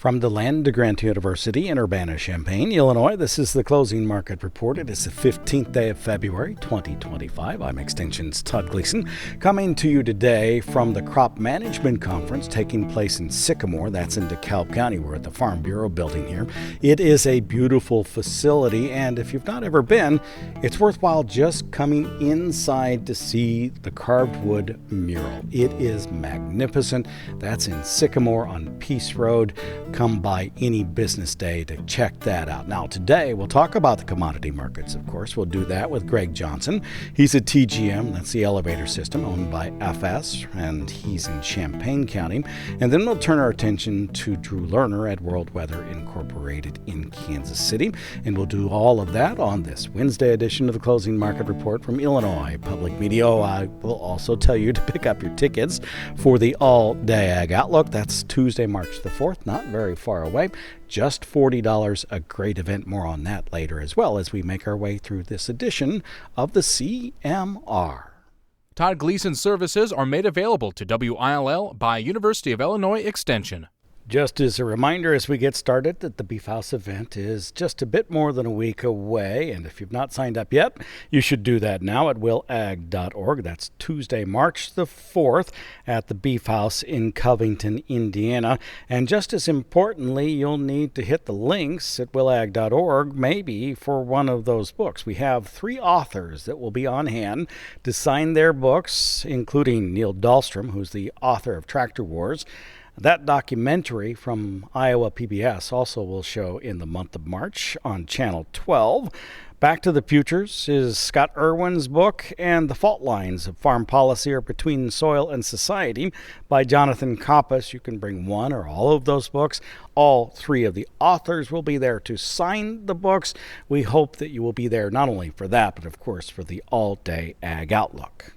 From the land to Grant University in Urbana-Champaign, Illinois, this is the Closing Market Report. It is the 15th day of February, 2025. I'm Extension's Todd Gleason, coming to you today from the Crop Management Conference taking place in Sycamore. That's in DeKalb County. We're at the Farm Bureau building here. It is a beautiful facility, and if you've not ever been, it's worthwhile just coming inside to see the carved wood mural. It is magnificent. That's in Sycamore on Peace Road. Come by any business day to check that out. Now, today we'll talk about the commodity markets, of course. We'll do that with Greg Johnson. He's at TGM, that's the elevator system owned by FS, and he's in Champaign County. And then we'll turn our attention to Drew Lerner at World Weather Incorporated in Kansas City. And we'll do all of that on this Wednesday edition of the Closing Market Report from Illinois Public Media. I will also tell you to pick up your tickets for the All-Day Ag Outlook. That's Tuesday, March the 4th, not very far away. Just $40, a great event. More on that later, as well as we make our way through this edition of the CMR. Todd Gleason services are made available to WILL by University of Illinois Extension. Just as a reminder as we get started that the Beef House event is just a bit more than a week away, and if you've not signed up yet, you should do that now at willag.org. That's Tuesday, March the 4th at the Beef House in Covington, Indiana. And just as importantly, you'll need to hit the links at willag.org, maybe for one of those books. We have 3 authors that will be on hand to sign their books, including Neil Dahlstrom, who's the author of Tractor Wars. That documentary from Iowa PBS also will show in the month of March on Channel 12. Back to the Futures is Scott Irwin's book, and The Fault Lines of Farm Policy are Between Soil and Society by Jonathan Koppas. You can bring one or all of those books. All 3 of the authors will be there to sign the books. We hope that you will be there not only for that, but of course for the All-Day Ag Outlook.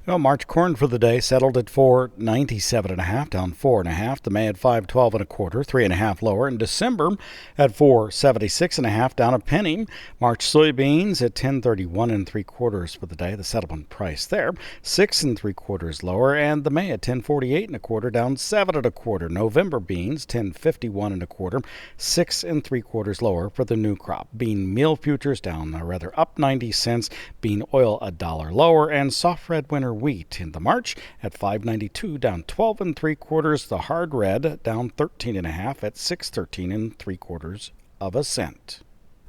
Well, March corn for the day settled at $4.97.5, down 4.5. The May at $5.12 1/4, 3.5 lower. In December at $4.76.5, down a penny. March soybeans at $10.31 3/4 for the day. The settlement price there 6 3/4 lower, and the May at $10.48 1/4, down 7 1/4. November beans $10.51 1/4, 6 3/4 lower for the new crop. Bean meal futures down, up 90 cents. Bean oil $1 lower, and soft red winter wheat in the March at $5.92, down 12 3/4. The hard red down 13.5 at $6.13 3/4 cents.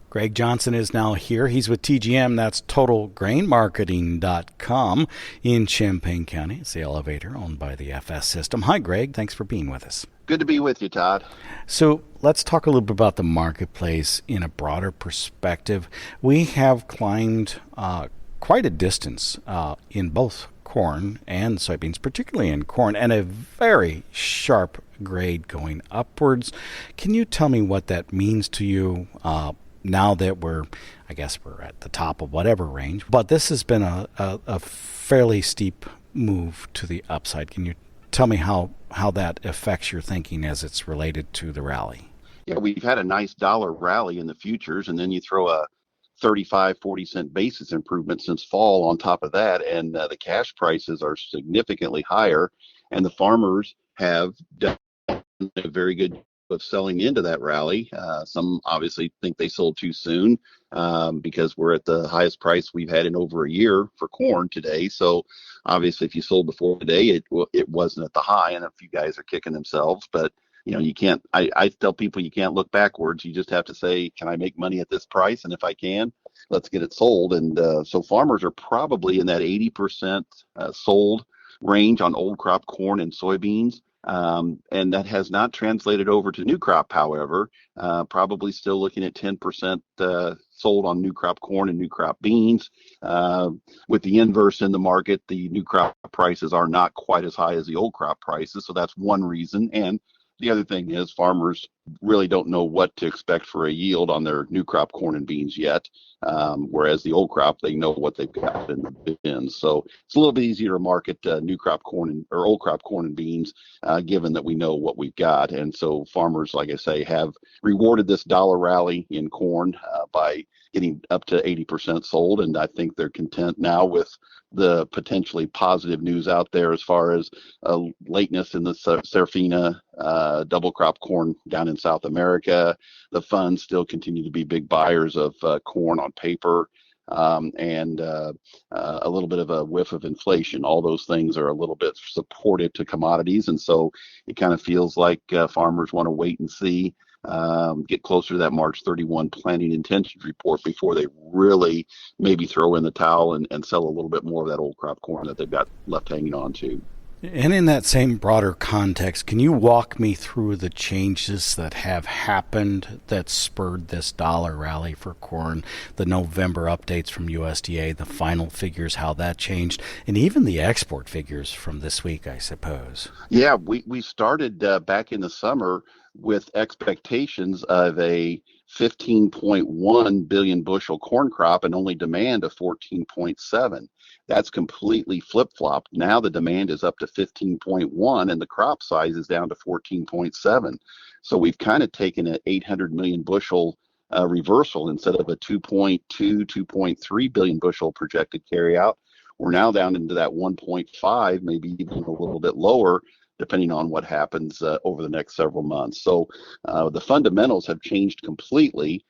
Greg Johnson is now here. He's with TGM. That's TotalGrainMarketing.com in Champaign County. It's the elevator owned by the FS system. Hi, Greg. Thanks for being with us. Good to be with you, Todd. So let's talk a little bit about the marketplace in a broader perspective. We have climbed quite a distance in both corn and soybeans, particularly in corn, and a very sharp grade going upwards. Can you tell me what that means to you now that we're at the top of whatever range? But this has been a fairly steep move to the upside. Can you tell me how that affects your thinking as it's related to the rally? Yeah, we've had a nice dollar rally in the futures, and then you throw a 35-40 cent basis improvement since fall on top of that, and the cash prices are significantly higher, and the farmers have done a very good job of selling into that rally. Some obviously think they sold too soon because we're at the highest price we've had in over a year for corn today. So obviously if you sold before today, it wasn't at the high, and a few guys are kicking themselves, but you can't, I tell people you can't look backwards. You just have to say, can I make money at this price? And if I can, let's get it sold. And so farmers are probably in that 80% sold range on old crop corn and soybeans. And that has not translated over to new crop, however, probably still looking at 10% sold on new crop corn and new crop beans. With the inverse in the market, the new crop prices are not quite as high as the old crop prices. So that's one reason. And the other thing is farmers really don't know what to expect for a yield on their new crop corn and beans yet, whereas the old crop, they know what they've got in the bins. So it's a little bit easier to market new crop corn or old crop corn and beans, given that we know what we've got. And so farmers, like I say, have rewarded this dollar rally in corn by getting up to 80% sold. And I think they're content now with the potentially positive news out there as far as lateness in the Safrinha double crop corn down in South America. The funds still continue to be big buyers of corn on paper. And a little bit of a whiff of inflation. All those things are a little bit supportive to commodities. And so it kind of feels like farmers want to wait and see, get closer to that March 31 planting intentions report before they really maybe throw in the towel and sell a little bit more of that old crop corn that they've got left hanging on to. And in that same broader context, can you walk me through the changes that have happened that spurred this dollar rally for corn, the November updates from USDA, the final figures, how that changed, and even the export figures from this week, I suppose? Yeah, we started back in the summer with expectations of a 15.1 billion bushel corn crop and only demand of 14.7. That's completely flip-flopped. Now the demand is up to 15.1 and the crop size is down to 14.7. So we've kind of taken an 800 million bushel reversal. Instead of a 2.3 billion bushel projected carryout. We're now down into that 1.5, maybe even a little bit lower, depending on what happens over the next several months. So the fundamentals have changed completely.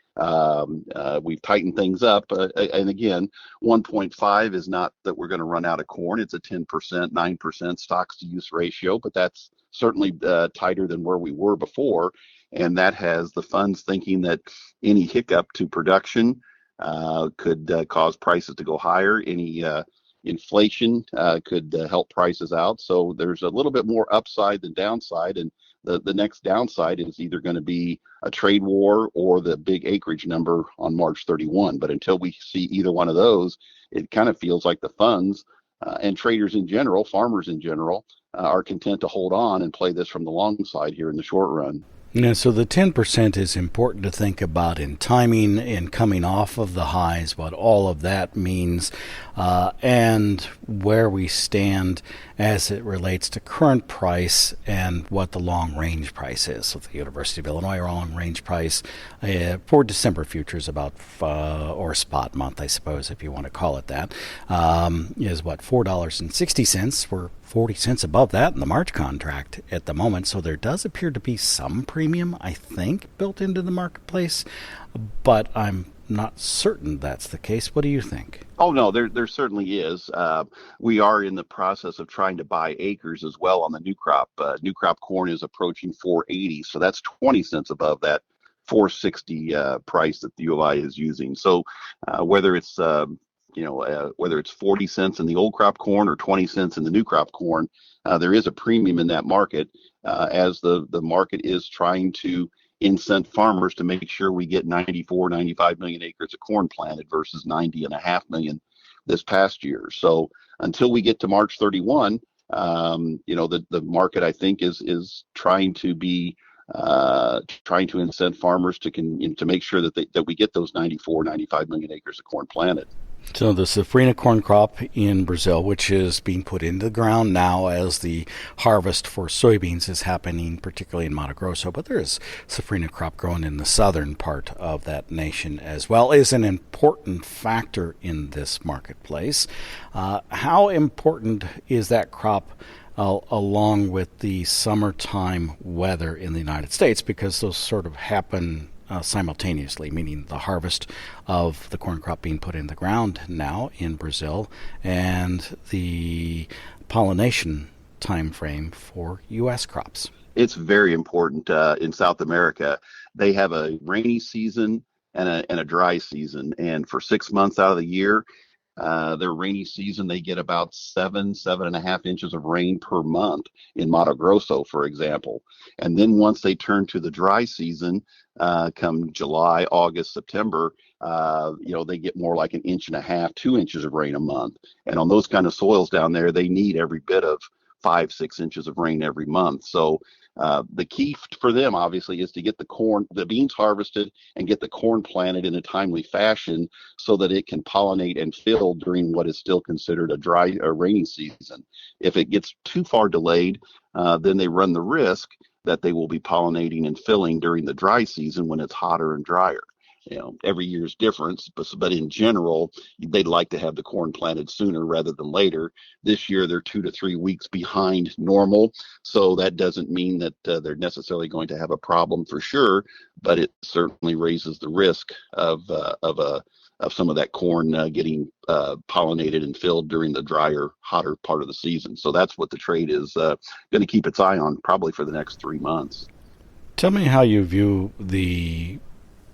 We've tightened things up. And again, 1.5 is not that we're going to run out of corn. It's a 10%, 9% stocks to use ratio, but that's certainly tighter than where we were before. And that has the funds thinking that any hiccup to production could cause prices to go higher. Any inflation could help prices out. So there's a little bit more upside than downside. And the next downside is either going to be a trade war or the big acreage number on March 31. But until we see either one of those, it kind of feels like the funds and traders in general, farmers in general, are content to hold on and play this from the long side here in the short run. Yeah, so the 10% is important to think about in timing and coming off of the highs, what all of that means, and where we stand as it relates to current price and what the long-range price is. So the University of Illinois long-range price for December futures about, or spot month, I suppose, if you want to call it that, is what, $4.60. We're 40 cents above that in the March contract at the moment. So there does appear to be some premium, I think, built into the marketplace, but I'm not certain that's the case. What do you think? Oh, no, there certainly is. We are in the process of trying to buy acres as well on the new crop. New crop corn is approaching 480, so that's 20 cents above that 460 price that the U of I is using. So whether it's whether it's 40 cents in the old crop corn or 20 cents in the new crop corn, there is a premium in that market as the market is trying to incent farmers to make sure we get 95 million acres of corn planted versus 90.5 million this past year. So until we get to March 31, the market, I think, is trying to be trying to incent farmers to make sure that we get those 95 million acres of corn planted. So the Safrinha corn crop in Brazil, which is being put into the ground now as the harvest for soybeans is happening, particularly in Mato Grosso, but there is Safrinha crop grown in the southern part of that nation as well, is an important factor in this marketplace. How important is that crop along with the summertime weather in the United States? Because those sort of happen simultaneously, meaning the harvest of the corn crop being put in the ground now in Brazil and the pollination time frame for U.S. crops. It's very important in South America. They have a rainy season and a dry season, and for 6 months out of the year, their rainy season, they get about 7.5 inches of rain per month in Mato Grosso, for example. And then once they turn to the dry season, come July, August, September, they get more like 1.5 inches, 2 inches of rain a month. And on those kind of soils down there, they need every bit of 5-6 inches of rain every month. So the key for them, obviously, is to get the beans harvested and get the corn planted in a timely fashion so that it can pollinate and fill during what is still considered a rainy season. If it gets too far delayed, then they run the risk that they will be pollinating and filling during the dry season when it's hotter and drier. every year's difference, but in general, they'd like to have the corn planted sooner rather than later. This year, they're 2 to 3 weeks behind normal, so that doesn't mean that they're necessarily going to have a problem for sure, but it certainly raises the risk of some of that corn getting pollinated and filled during the drier, hotter part of the season. So that's what the trade is going to keep its eye on probably for the next 3 months. Tell me how you view the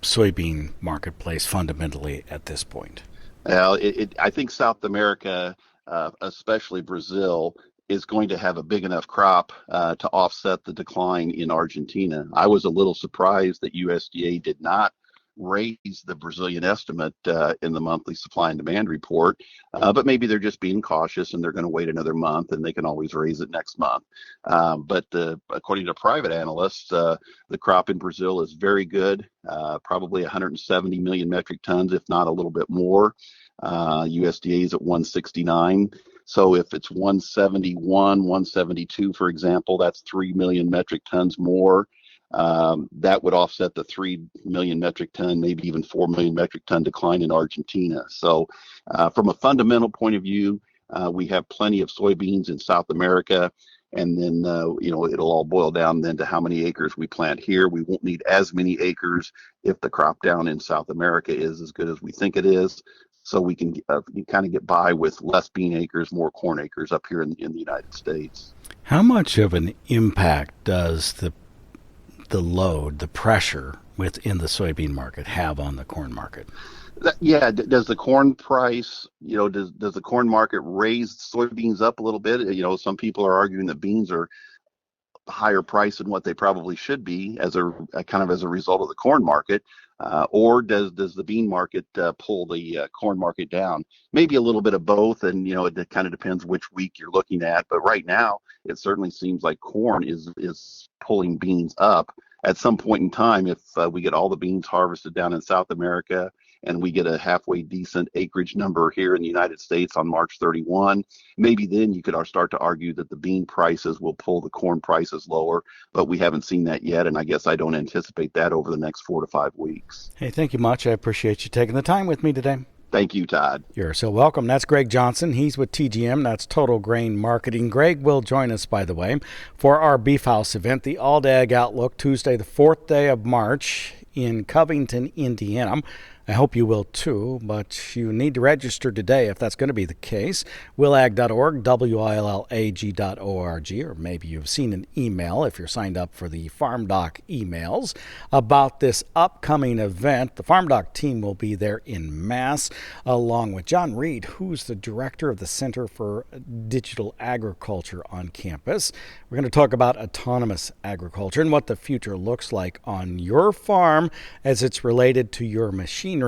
soybean marketplace fundamentally at this point. I think South America, especially Brazil, is going to have a big enough crop to offset the decline in Argentina. I was a little surprised that USDA did not raise the Brazilian estimate in the monthly supply and demand report, but maybe they're just being cautious and they're going to wait another month and they can always raise it next month. But according to private analysts, the crop in Brazil is very good, probably 170 million metric tons, if not a little bit more. USDA is at 169. So if it's 171, 172, for example, that's 3 million metric tons more. That would offset the 3 million metric ton, maybe even 4 million metric ton decline in Argentina. So from a fundamental point of view, we have plenty of soybeans in South America. And then, it'll all boil down then to how many acres we plant here. We won't need as many acres if the crop down in South America is as good as we think it is. So we can kind of get by with less bean acres, more corn acres up here in the United States. How much of an impact does the load, the pressure within the soybean market have on the corn market? Does the corn price, does the corn market raise soybeans up a little bit? Some people are arguing that beans are higher price than what they probably should be as a result of the corn market, or does the bean market pull the corn market down? Maybe a little bit of both, and it kind of depends which week you're looking at. But right now, it certainly seems like corn is pulling beans up. At some point in time, if we get all the beans harvested down in South America and we get a halfway decent acreage number here in the United States on March 31, maybe then you could start to argue that the bean prices will pull the corn prices lower, but we haven't seen that yet, and I guess I don't anticipate that over the next 4 to 5 weeks. Hey, thank you much. I appreciate you taking the time with me today. Thank you, Todd. You're so welcome. That's Greg Johnson. He's with TGM. That's Total Grain Marketing. Greg will join us, by the way, for our Beef House event, the All Day Ag Outlook, Tuesday, the 4th day of March in Covington, Indiana. I hope you will too, but you need to register today if that's going to be the case. willag.org, willag.org, or maybe you've seen an email if you're signed up for the farmdoc emails about this upcoming event. The farmdoc team will be there in mass, along with John Reed, who's the director of the Center for Digital Agriculture on campus. We're going to talk about autonomous agriculture and what the future looks like on your farm as it's related to your machinery.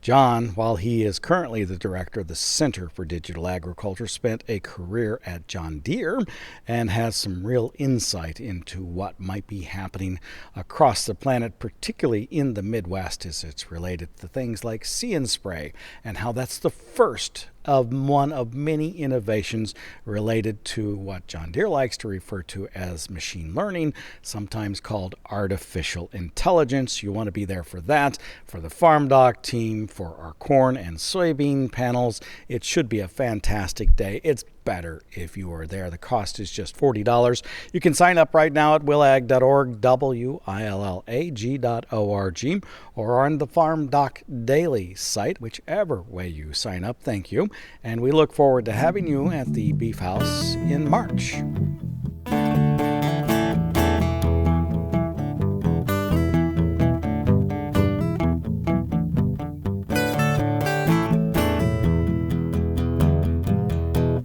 John, while he is currently the director of the Center for Digital Agriculture, spent a career at John Deere and has some real insight into what might be happening across the planet, particularly in the Midwest as it's related to things like See and Spray, and how that's the first of one of many innovations related to what John Deere likes to refer to as machine learning, sometimes called artificial intelligence. You want to be there for that, for the FarmDoc team, for our corn and soybean panels. It should be a fantastic day. It's better if you are there. The cost is just $40. You can sign up right now at willag.org, willag.org, or on the FarmDoc Daily site, whichever way you sign up. Thank you. And we look forward to having you at the Beef House in March.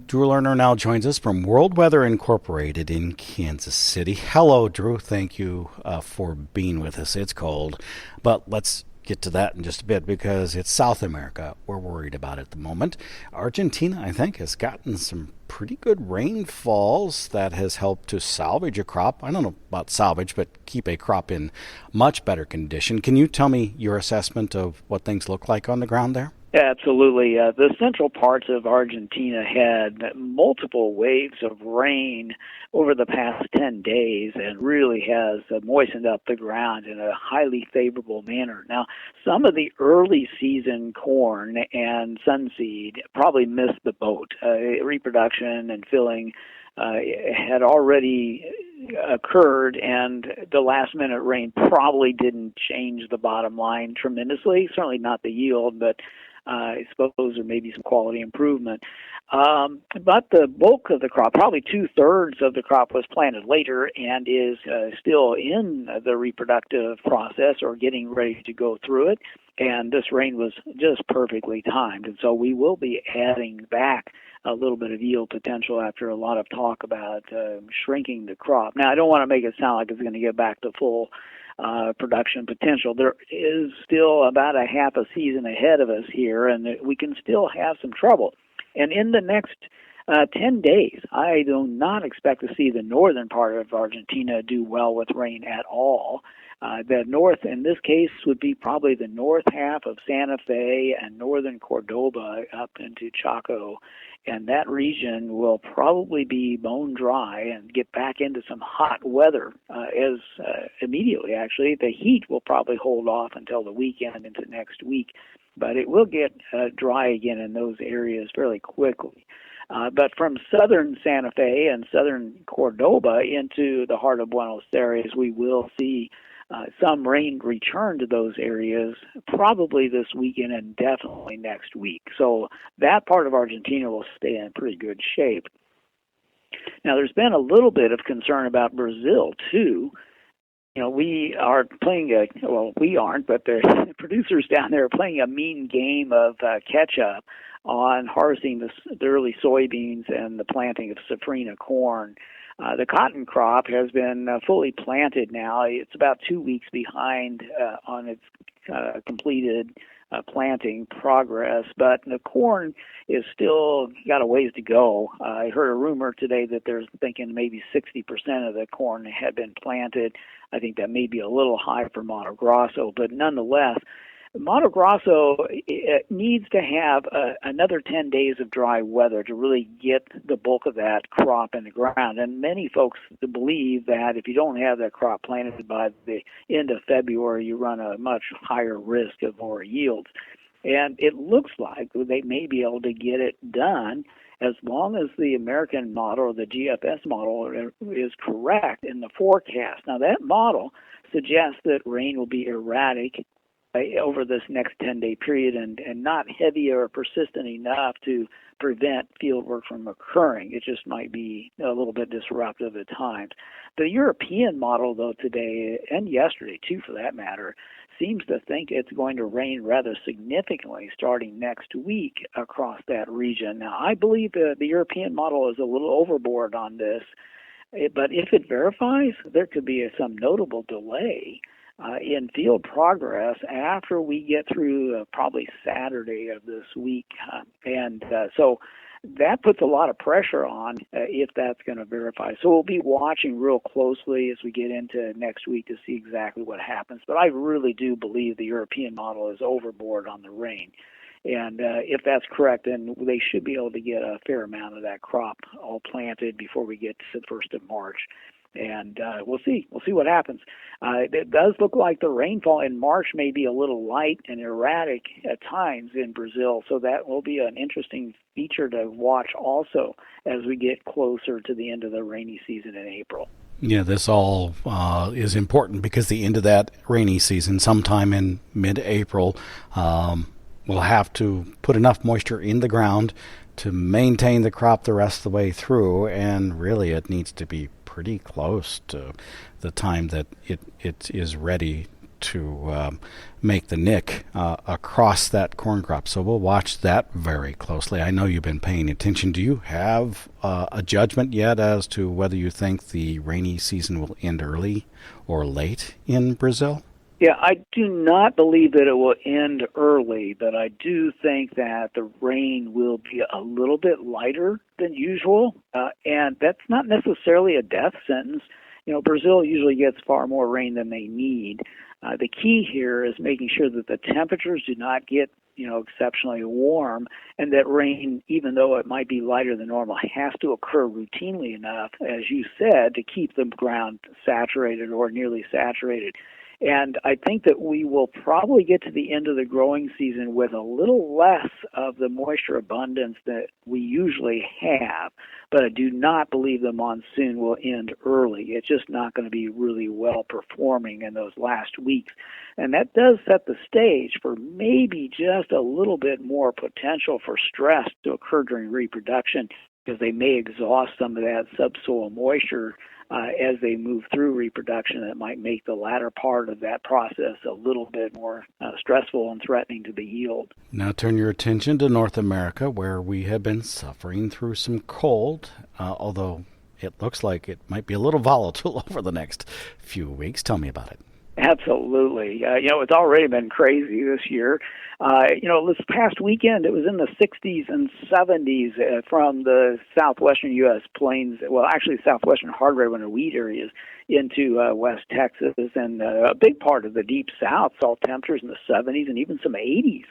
Drew Lerner now joins us from World Weather Incorporated in Kansas City. Hello, Drew. Thank you for being with us. It's cold, but let's get to that in just a bit because it's South America we're worried about at the moment. Argentina, I think, has gotten some pretty good rainfalls that has helped to salvage a crop. I don't know about salvage, but keep a crop in much better condition. Can you tell me your assessment of what things look like on the ground there? Absolutely. The central parts of Argentina had multiple waves of rain over the past 10 days and really has moistened up the ground in a highly favorable manner. Now, some of the early season corn and sunseed probably missed the boat. Reproduction and filling had already occurred, and the last minute rain probably didn't change the bottom line tremendously, certainly not the yield, but I suppose there may be some quality improvement. But the bulk of the crop, probably two-thirds of the crop, was planted later and is still in the reproductive process or getting ready to go through it. And this rain was just perfectly timed. And so we will be adding back a little bit of yield potential after a lot of talk about shrinking the crop. Now, I don't want to make it sound like it's going to get back to full production potential. There is still about a half a season ahead of us here, and we can still have some trouble. And in the next 10 days, I do not expect to see the northern part of Argentina do well with rain at all. The north, in this case, would be probably the north half of Santa Fe and northern Cordoba up into Chaco. And that region will probably be bone dry and get back into some hot weather immediately, actually. The heat will probably hold off until the weekend into next week, but it will get dry again in those areas fairly quickly. But from southern Santa Fe and southern Cordoba into the heart of Buenos Aires, we will see some rain return to those areas probably this weekend and definitely next week. So that part of Argentina will stay in pretty good shape. Now, there's been a little bit of concern about Brazil, too. You know, we are playing we aren't, but the producers down there are playing a mean game of catch-up on harvesting the early soybeans and the planting of safrinha corn. The cotton crop has been fully planted now. It's about 2 weeks behind on its completed planting progress, but the corn is still got a ways to go. I heard a rumor today that they're thinking maybe 60% of the corn had been planted. I think that may be a little high for Mato Grosso, but nonetheless, Mato Grosso needs to have another 10 days of dry weather to really get the bulk of that crop in the ground. And many folks believe that if you don't have that crop planted by the end of February, you run a much higher risk of lower yields. And it looks like they may be able to get it done as long as the American model or the GFS model is correct in the forecast. Now, that model suggests that rain will be erratic over this next 10-day period and not heavy or persistent enough to prevent field work from occurring. It just might be a little bit disruptive at times. The European model, though, today, and yesterday, too, for that matter, seems to think it's going to rain rather significantly starting next week across that region. Now, I believe the European model is a little overboard on this, but if it verifies, there could be some notable delay in field progress after we get through probably Saturday of this week. So that puts a lot of pressure on if that's going to verify. So we'll be watching real closely as we get into next week to see exactly what happens. But I really do believe the European model is overboard on the rain. And if that's correct, then they should be able to get a fair amount of that crop all planted before we get to the 1st of March. And we'll see. We'll see what happens. It does look like the rainfall in March may be a little light and erratic at times in Brazil, so that will be an interesting feature to watch also as we get closer to the end of the rainy season in April. Yeah, this all is important because the end of that rainy season, sometime in mid-April, we'll have to put enough moisture in the ground to maintain the crop the rest of the way through, and really it needs to be pretty close to the time that it is ready to make the nick across that corn crop. So we'll watch that very closely. I know you've been paying attention. Do you have a judgment yet as to whether you think the rainy season will end early or late in Brazil? Yeah, I do not believe that it will end early, but I do think that the rain will be a little bit lighter than usual, and that's not necessarily a death sentence. You know, Brazil usually gets far more rain than they need. The key here is making sure that the temperatures do not get exceptionally warm, and that rain, even though it might be lighter than normal, has to occur routinely enough, as you said, to keep the ground saturated or nearly saturated. And I think that we will probably get to the end of the growing season with a little less of the moisture abundance that we usually have, but I do not believe the monsoon will end early. It's just not going to be really well performing in those last weeks. And that does set the stage for maybe just a little bit more potential for stress to occur during reproduction, because they may exhaust some of that subsoil moisture as they move through reproduction. That might make the latter part of that process a little bit more stressful and threatening to the yield. Now turn your attention to North America, where we have been suffering through some cold, although it looks like it might be a little volatile over the next few weeks. Tell me about it. Absolutely. It's already been crazy this year. This past weekend, it was in the 60s and 70s from the southwestern U.S. plains, well, actually southwestern hard red winter wheat areas into West Texas, and a big part of the deep south saw temperatures in the 70s and even some 80s.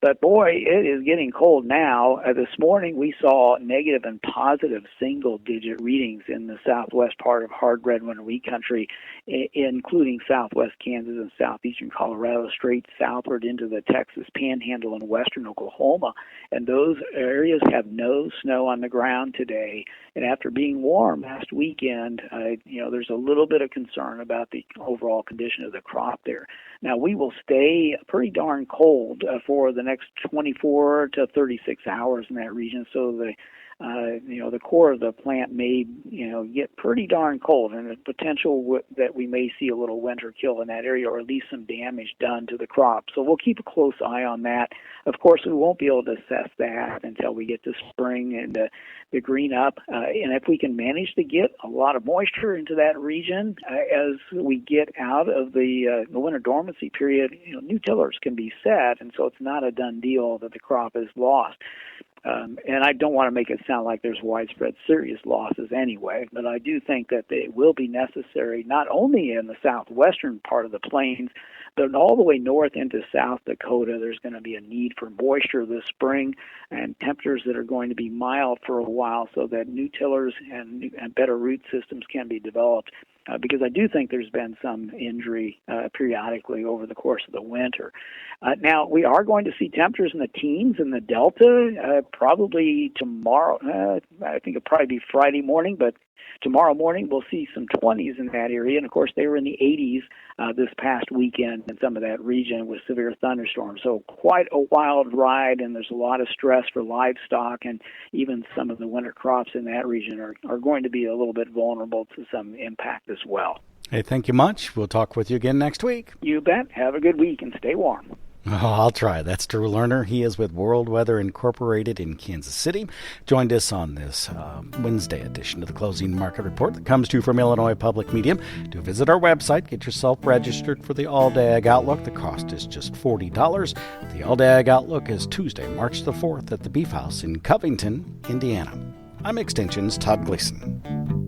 But boy, it is getting cold now. This morning we saw negative and positive single-digit readings in the southwest part of hard red winter wheat country, including southwest Kansas and southeastern Colorado, straight southward into the Texas Panhandle and western Oklahoma. And those areas have no snow on the ground today. And after being warm last weekend, there's a little bit of concern about the overall condition of the crop there. Now, we will stay pretty darn cold for the next 24 to 36 hours in that region, so the core of the plant may get pretty darn cold, and the potential that we may see a little winter kill in that area, or at least some damage done to the crop. So we'll keep a close eye on that. Of course, we won't be able to assess that until we get to spring and the green up. And if we can manage to get a lot of moisture into that region as we get out of the winter dormancy period, new tillers can be set, and so it's not a done deal that the crop is lost. And I don't want to make it sound like there's widespread serious losses anyway, but I do think that they will be necessary not only in the southwestern part of the plains, but all the way north into South Dakota. There's going to be a need for moisture this spring and temperatures that are going to be mild for a while, so that new tillers and better root systems can be developed. Because I do think there's been some injury periodically over the course of the winter. Now, we are going to see temperatures in the teens in the Delta probably tomorrow. I think it'll probably be Friday morning, but tomorrow morning we'll see some 20s in that area. And, of course, they were in the 80s this past weekend in some of that region with severe thunderstorms. So quite a wild ride, and there's a lot of stress for livestock, and even some of the winter crops in that region are going to be a little bit vulnerable to some impact as well. Hey, thank you much. We'll talk with you again next week. You bet. Have a good week and stay warm. Oh, I'll try. That's Drew Lerner. He is with World Weather Incorporated in Kansas City. Joined us on this Wednesday edition of the Closing Market Report that comes to you from Illinois Public Media. Do visit our website. Get yourself registered for the All-Day Ag Outlook. The cost is just $40. The All-Day Ag Outlook is Tuesday, March the 4th at the Beef House in Covington, Indiana. I'm Extension's Todd Gleason.